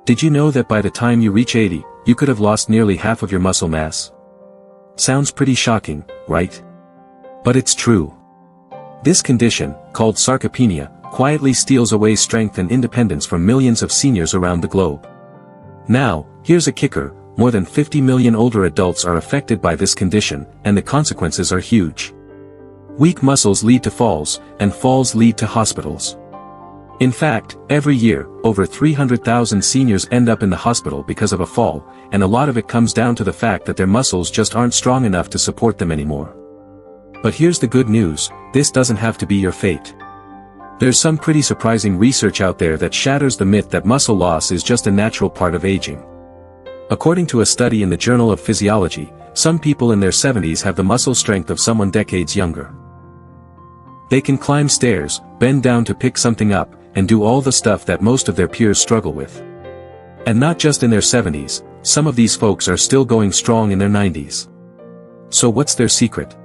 Did you know that by the time you reach 80, you could have lost nearly half of your muscle mass? Sounds pretty shocking, right? But it's true. This condition, called sarcopenia, quietly steals away strength and independence from millions of seniors around the globe. Now, here's a kicker: more than 50 million older adults are affected by this condition, and the consequences are huge. Weak muscles lead to falls, and falls lead to hospitals. In fact, every year, over 300,000 seniors end up in the hospital because of a fall, and a lot of it comes down to the fact that their muscles just aren't strong enough to support them anymore. But here's the good news: this doesn't have to be your fate. There's some pretty surprising research out there that shatters the myth that muscle loss is just a natural part of aging. According to a study in the Journal of Physiology, some people in their 70s have the muscle strength of someone decades younger. They can climb stairs, bend down to pick something up, and do all the stuff that most of their peers struggle with. And not just in their 70s, some of these folks are still going strong in their 90s. So what's their secret?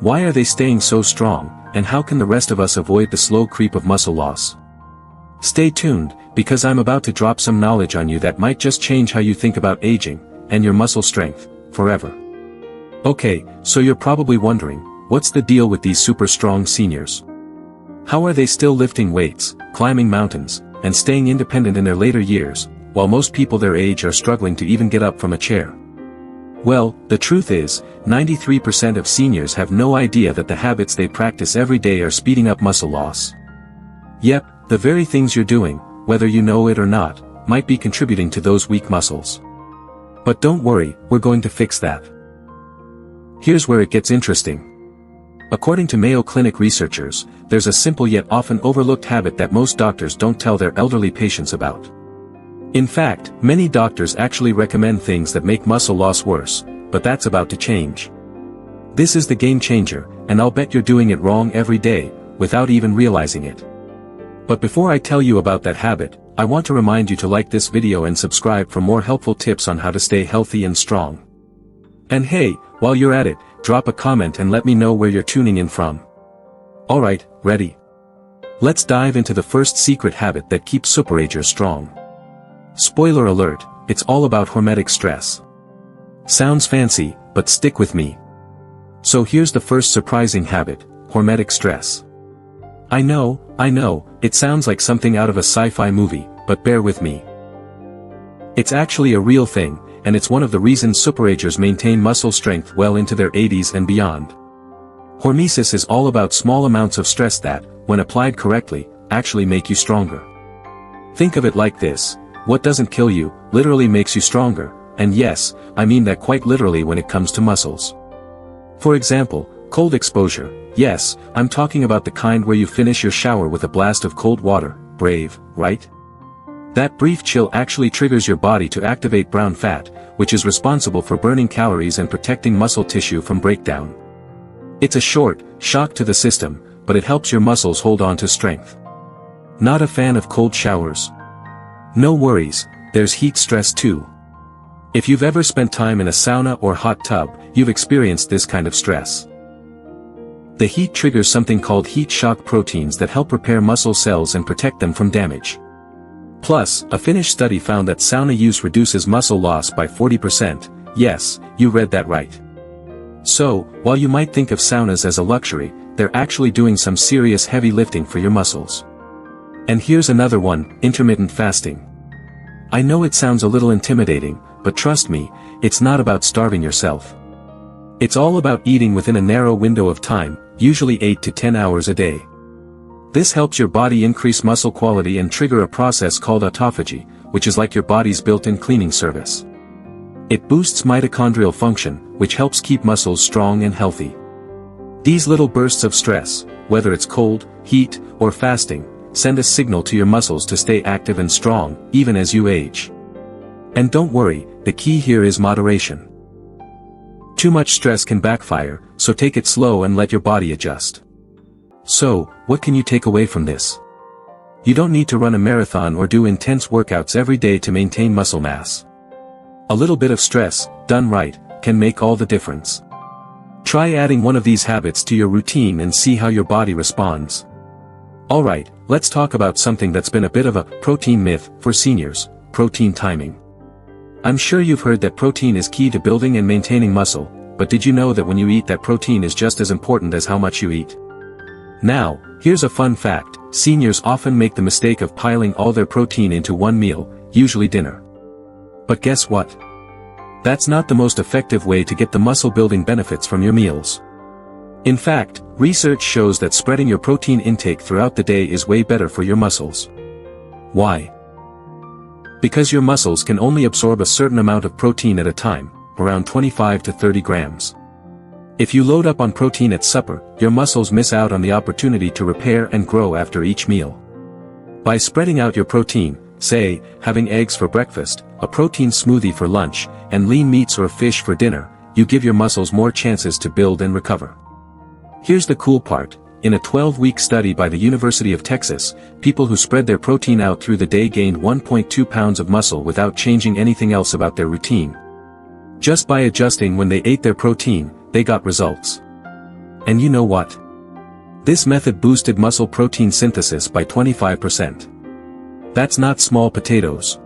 Why are they staying so strong, and how can the rest of us avoid the slow creep of muscle loss? Stay tuned, because I'm about to drop some knowledge on you that might just change how you think about aging, and your muscle strength, forever. Okay, so you're probably wondering, what's the deal with these super strong seniors? How are they still lifting weights, climbing mountains, and staying independent in their later years, while most people their age are struggling to even get up from a chair? Well, the truth is, 93% of seniors have no idea that the habits they practice every day are speeding up muscle loss. Yep, the very things you're doing, whether you know it or not, might be contributing to those weak muscles. But don't worry, we're going to fix that. Here's where it gets interesting. According to Mayo Clinic researchers, there's a simple yet often overlooked habit that most doctors don't tell their elderly patients about. In fact, many doctors actually recommend things that make muscle loss worse, but that's about to change. This is the game changer, and I'll bet you're doing it wrong every day, without even realizing it. But before I tell you about that habit, I want to remind you to like this video and subscribe for more helpful tips on how to stay healthy and strong. And hey, while you're at it, drop a comment and let me know where you're tuning in from. Alright, ready? Let's dive into the first secret habit that keeps super-agers strong. Spoiler alert, it's all about hormetic stress. Sounds fancy, but stick with me. So here's the first surprising habit: hormetic stress. I know, it sounds like something out of a sci-fi movie, but bear with me. It's actually a real thing, and it's one of the reasons super-agers maintain muscle strength well into their 80s and beyond. Hormesis is all about small amounts of stress that, when applied correctly, actually make you stronger. Think of it like this: what doesn't kill you, literally makes you stronger, and yes, I mean that quite literally when it comes to muscles. For example, cold exposure. Yes, I'm talking about the kind where you finish your shower with a blast of cold water. Brave, right? That brief chill actually triggers your body to activate brown fat, which is responsible for burning calories and protecting muscle tissue from breakdown. It's a short shock to the system, but it helps your muscles hold on to strength. Not a fan of cold showers? No worries, there's heat stress too. If you've ever spent time in a sauna or hot tub, you've experienced this kind of stress. The heat triggers something called heat shock proteins that help repair muscle cells and protect them from damage. Plus, a Finnish study found that sauna use reduces muscle loss by 40%. Yes, you read that right. So, while you might think of saunas as a luxury, they're actually doing some serious heavy lifting for your muscles. And here's another one: intermittent fasting. I know it sounds a little intimidating, but trust me, it's not about starving yourself. It's all about eating within a narrow window of time, usually 8 to 10 hours a day. This helps your body increase muscle quality and trigger a process called autophagy, which is like your body's built-in cleaning service. It boosts mitochondrial function, which helps keep muscles strong and healthy. These little bursts of stress, whether it's cold, heat, or fasting, send a signal to your muscles to stay active and strong, even as you age. And don't worry, the key here is moderation. Too much stress can backfire, so take it slow and let your body adjust. So, what can you take away from this? You don't need to run a marathon or do intense workouts every day to maintain muscle mass. A little bit of stress, done right, can make all the difference. Try adding one of these habits to your routine and see how your body responds. Alright, let's talk about something that's been a bit of a protein myth for seniors: protein timing. I'm sure you've heard that protein is key to building and maintaining muscle, but did you know that when you eat that protein is just as important as how much you eat? Now, here's a fun fact: seniors often make the mistake of piling all their protein into one meal, usually dinner. But guess what? That's not the most effective way to get the muscle-building benefits from your meals. In fact, research shows that spreading your protein intake throughout the day is way better for your muscles. Why? Because your muscles can only absorb a certain amount of protein at a time, around 25 to 30 grams. If you load up on protein at supper, your muscles miss out on the opportunity to repair and grow after each meal. By spreading out your protein, say, having eggs for breakfast, a protein smoothie for lunch, and lean meats or fish for dinner, you give your muscles more chances to build and recover. Here's the cool part: in a 12-week study by the University of Texas, people who spread their protein out through the day gained 1.2 pounds of muscle without changing anything else about their routine. Just by adjusting when they ate their protein, they got results. And you know what? This method boosted muscle protein synthesis by 25%. That's not small potatoes.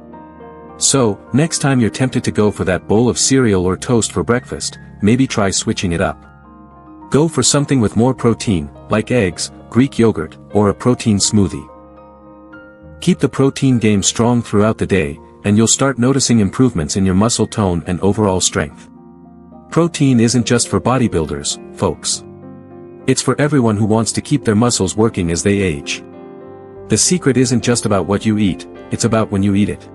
So, next time you're tempted to go for that bowl of cereal or toast for breakfast, maybe try switching it up. Go for something with more protein, like eggs, Greek yogurt, or a protein smoothie. Keep the protein game strong throughout the day, and you'll start noticing improvements in your muscle tone and overall strength. Protein isn't just for bodybuilders, folks. It's for everyone who wants to keep their muscles working as they age. The secret isn't just about what you eat, it's about when you eat it.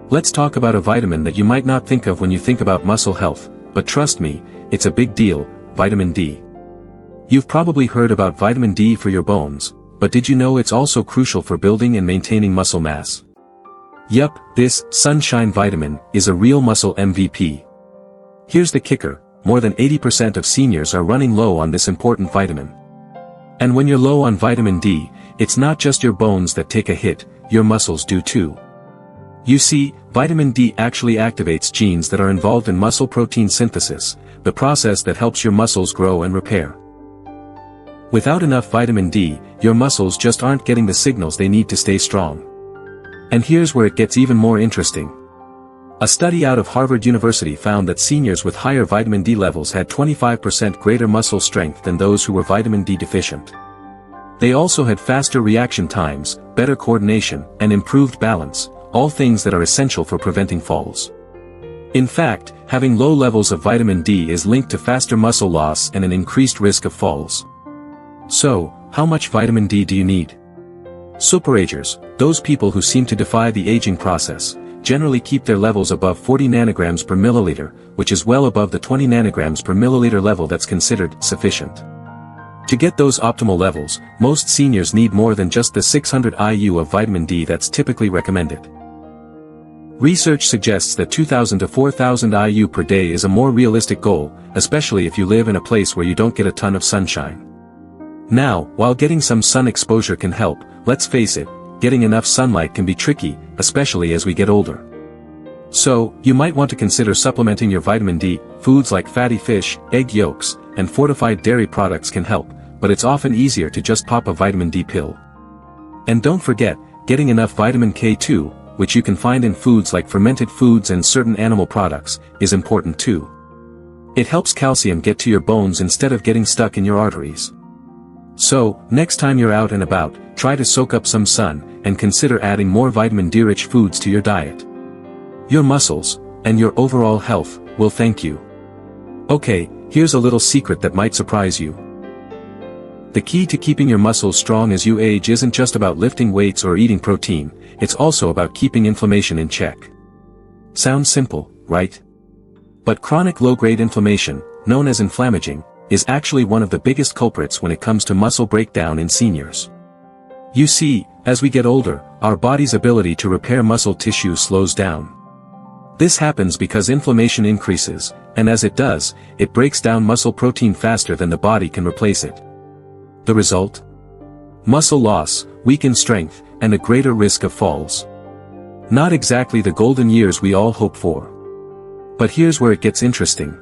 Let's talk about a vitamin that you might not think of when you think about muscle health, but trust me, it's a big deal: vitamin D. You've probably heard about vitamin D for your bones, but did you know it's also crucial for building and maintaining muscle mass? Yup, this sunshine vitamin is a real muscle MVP. Here's the kicker: more than 80% of seniors are running low on this important vitamin. And when you're low on vitamin D, it's not just your bones that take a hit, your muscles do too. You see, vitamin D actually activates genes that are involved in muscle protein synthesis, the process that helps your muscles grow and repair. Without enough vitamin D, your muscles just aren't getting the signals they need to stay strong. And here's where it gets even more interesting. A study out of Harvard University found that seniors with higher vitamin D levels had 25% greater muscle strength than those who were vitamin D deficient. They also had faster reaction times, better coordination, and improved balance, all things that are essential for preventing falls. In fact, having low levels of vitamin D is linked to faster muscle loss and an increased risk of falls. So, how much vitamin D do you need? Super-agers, those people who seem to defy the aging process, generally keep their levels above 40 nanograms per milliliter, which is well above the 20 nanograms per milliliter level that's considered sufficient. To get those optimal levels, most seniors need more than just the 600 IU of vitamin D that's typically recommended. Research suggests that 2,000 to 4,000 IU per day is a more realistic goal, especially if you live in a place where you don't get a ton of sunshine. Now, while getting some sun exposure can help, let's face it, getting enough sunlight can be tricky, especially as we get older. So, you might want to consider supplementing your vitamin D. Foods like fatty fish, egg yolks, and fortified dairy products can help, but it's often easier to just pop a vitamin D pill. And don't forget, getting enough vitamin K2, which you can find in foods like fermented foods and certain animal products, is important too. It helps calcium get to your bones instead of getting stuck in your arteries. So, next time you're out and about, try to soak up some sun, and consider adding more vitamin D-rich foods to your diet. Your muscles, and your overall health, will thank you. Okay, here's a little secret that might surprise you. The key to keeping your muscles strong as you age isn't just about lifting weights or eating protein, it's also about keeping inflammation in check. Sounds simple, right? But chronic low-grade inflammation, known as inflammaging, is actually one of the biggest culprits when it comes to muscle breakdown in seniors. You see, as we get older, our body's ability to repair muscle tissue slows down. This happens because inflammation increases, and as it does, it breaks down muscle protein faster than the body can replace it. The result? Muscle loss, weakened strength, and a greater risk of falls. Not exactly the golden years we all hope for. But here's where it gets interesting.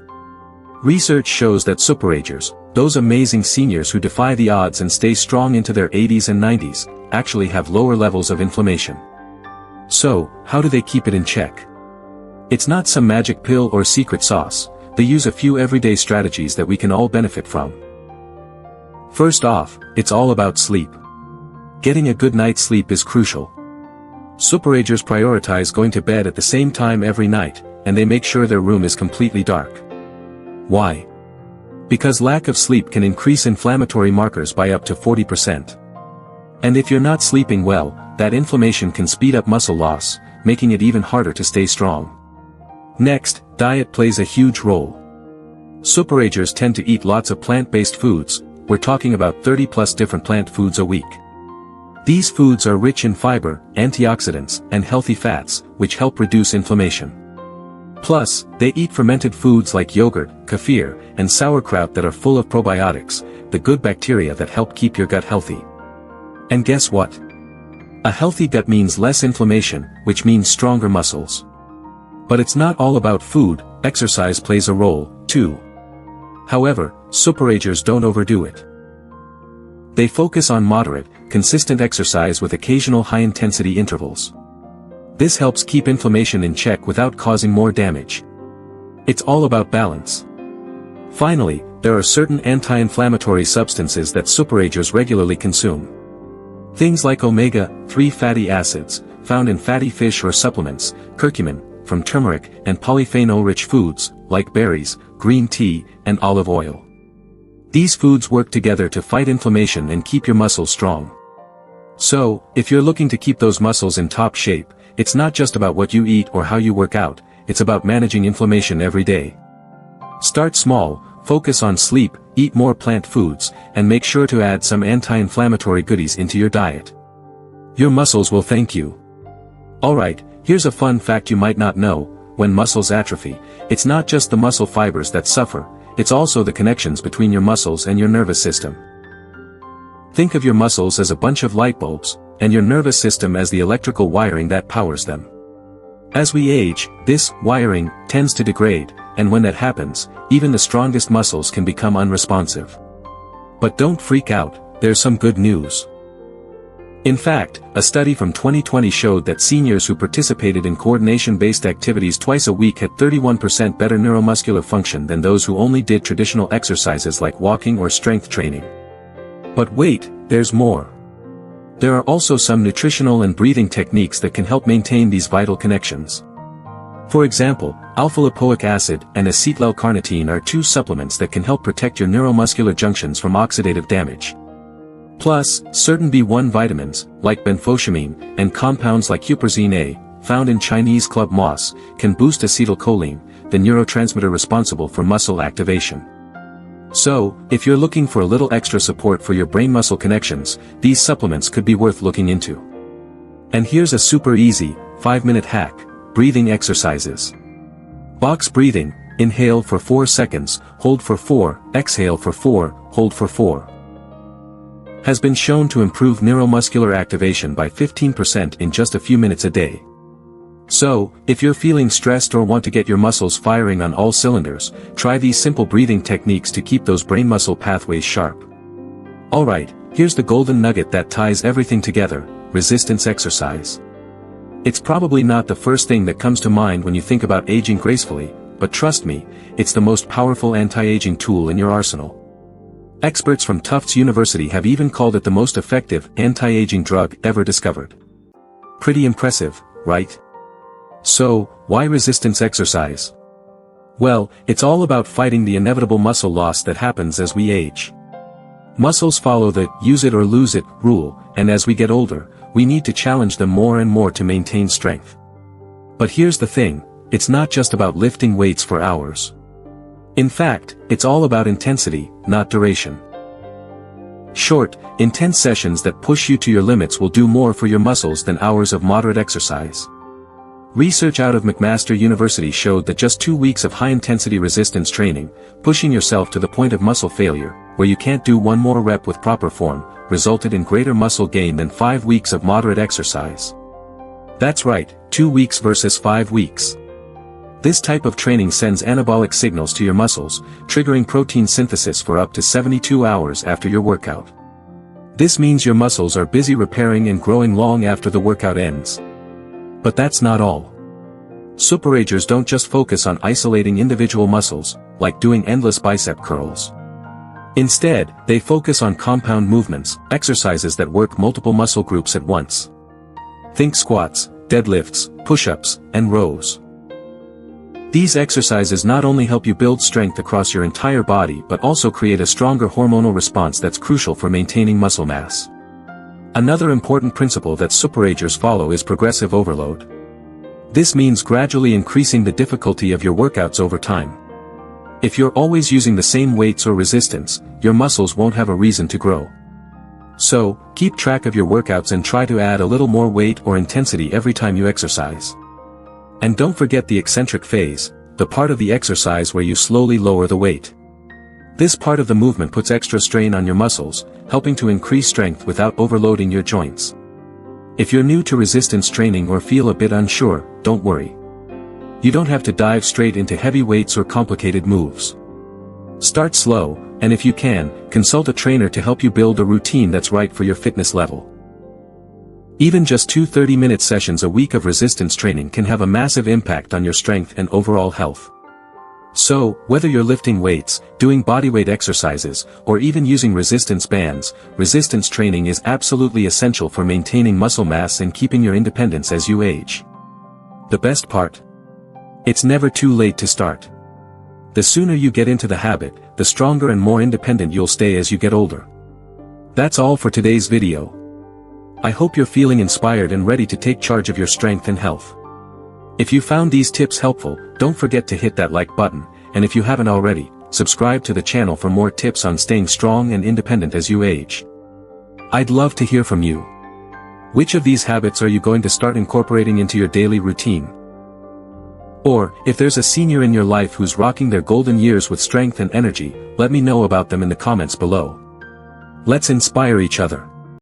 Research shows that super-agers, those amazing seniors who defy the odds and stay strong into their 80s and 90s, actually have lower levels of inflammation. So, how do they keep it in check? It's not some magic pill or secret sauce, they use a few everyday strategies that we can all benefit from. First off, it's all about sleep. Getting a good night's sleep is crucial. Super-agers prioritize going to bed at the same time every night, and they make sure their room is completely dark. Why? Because lack of sleep can increase inflammatory markers by up to 40%. And if you're not sleeping well, that inflammation can speed up muscle loss, making it even harder to stay strong. Next, diet plays a huge role. Super-agers tend to eat lots of plant-based foods, we're talking about 30+ different plant foods a week. These foods are rich in fiber, antioxidants, and healthy fats, which help reduce inflammation. Plus, they eat fermented foods like yogurt, kefir, and sauerkraut that are full of probiotics, the good bacteria that help keep your gut healthy. And guess what? A healthy gut means less inflammation, which means stronger muscles. But it's not all about food, exercise plays a role, too. However, super-agers don't overdo it. They focus on moderate, consistent exercise with occasional high-intensity intervals. This helps keep inflammation in check without causing more damage. It's all about balance. Finally, there are certain anti-inflammatory substances that super-agers regularly consume. Things like omega-3 fatty acids, found in fatty fish or supplements, curcumin, from turmeric, and polyphenol-rich foods, like berries, green tea, and olive oil. These foods work together to fight inflammation and keep your muscles strong. So, if you're looking to keep those muscles in top shape, it's not just about what you eat or how you work out, it's about managing inflammation every day. Start small, focus on sleep, eat more plant foods, and make sure to add some anti-inflammatory goodies into your diet. Your muscles will thank you. Alright, here's a fun fact you might not know: when muscles atrophy, it's not just the muscle fibers that suffer, it's also the connections between your muscles and your nervous system. Think of your muscles as a bunch of light bulbs, and your nervous system as the electrical wiring that powers them. As we age, this wiring tends to degrade, and when that happens, even the strongest muscles can become unresponsive. But don't freak out, there's some good news. In fact, a study from 2020 showed that seniors who participated in coordination-based activities twice a week had 31% better neuromuscular function than those who only did traditional exercises like walking or strength training. But wait, there's more. There are also some nutritional and breathing techniques that can help maintain these vital connections. For example, alpha-lipoic acid and acetyl-L-carnitine are two supplements that can help protect your neuromuscular junctions from oxidative damage. Plus, certain B1 vitamins, like benfotiamine, and compounds like huperzine A, found in Chinese club moss, can boost acetylcholine, the neurotransmitter responsible for muscle activation. So, if you're looking for a little extra support for your brain-muscle connections, these supplements could be worth looking into. And here's a super easy, 5-minute hack: breathing exercises. Box breathing: inhale for 4 seconds, hold for 4, exhale for 4, hold for 4. Has been shown to improve neuromuscular activation by 15% in just a few minutes a day. So, if you're feeling stressed or want to get your muscles firing on all cylinders, try these simple breathing techniques to keep those brain-muscle pathways sharp. Alright, here's the golden nugget that ties everything together: resistance exercise. It's probably not the first thing that comes to mind when you think about aging gracefully, but trust me, it's the most powerful anti-aging tool in your arsenal. Experts from Tufts University have even called it the most effective anti-aging drug ever discovered. Pretty impressive, right? So, why resistance exercise? Well, it's all about fighting the inevitable muscle loss that happens as we age. Muscles follow the use it or lose it rule, and as we get older, we need to challenge them more and more to maintain strength. But here's the thing: it's not just about lifting weights for hours. In fact, it's all about intensity, not duration. Short, intense sessions that push you to your limits will do more for your muscles than hours of moderate exercise. Research out of McMaster University showed that just 2 weeks of high-intensity resistance training, pushing yourself to the point of muscle failure, where you can't do one more rep with proper form, resulted in greater muscle gain than 5 weeks of moderate exercise. That's right, 2 weeks versus 5 weeks. This type of training sends anabolic signals to your muscles, triggering protein synthesis for up to 72 hours after your workout. This means your muscles are busy repairing and growing long after the workout ends. But that's not all. Super-agers don't just focus on isolating individual muscles, like doing endless bicep curls. Instead, they focus on compound movements, exercises that work multiple muscle groups at once. Think squats, deadlifts, push-ups, and rows. These exercises not only help you build strength across your entire body but also create a stronger hormonal response that's crucial for maintaining muscle mass. Another important principle that super-agers follow is progressive overload. This means gradually increasing the difficulty of your workouts over time. If you're always using the same weights or resistance, your muscles won't have a reason to grow. So, keep track of your workouts and try to add a little more weight or intensity every time you exercise. And don't forget the eccentric phase, the part of the exercise where you slowly lower the weight. This part of the movement puts extra strain on your muscles, helping to increase strength without overloading your joints. If you're new to resistance training or feel a bit unsure, don't worry. You don't have to dive straight into heavy weights or complicated moves. Start slow, and if you can, consult a trainer to help you build a routine that's right for your fitness level. Even just 2 30-minute sessions a week of resistance training can have a massive impact on your strength and overall health. So, whether you're lifting weights, doing bodyweight exercises, or even using resistance bands, resistance training is absolutely essential for maintaining muscle mass and keeping your independence as you age. The best part? It's never too late to start. The sooner you get into the habit, the stronger and more independent you'll stay as you get older. That's all for today's video. I hope you're feeling inspired and ready to take charge of your strength and health. If you found these tips helpful, don't forget to hit that like button, and if you haven't already, subscribe to the channel for more tips on staying strong and independent as you age. I'd love to hear from you. Which of these habits are you going to start incorporating into your daily routine? Or, if there's a senior in your life who's rocking their golden years with strength and energy, let me know about them in the comments below. Let's inspire each other.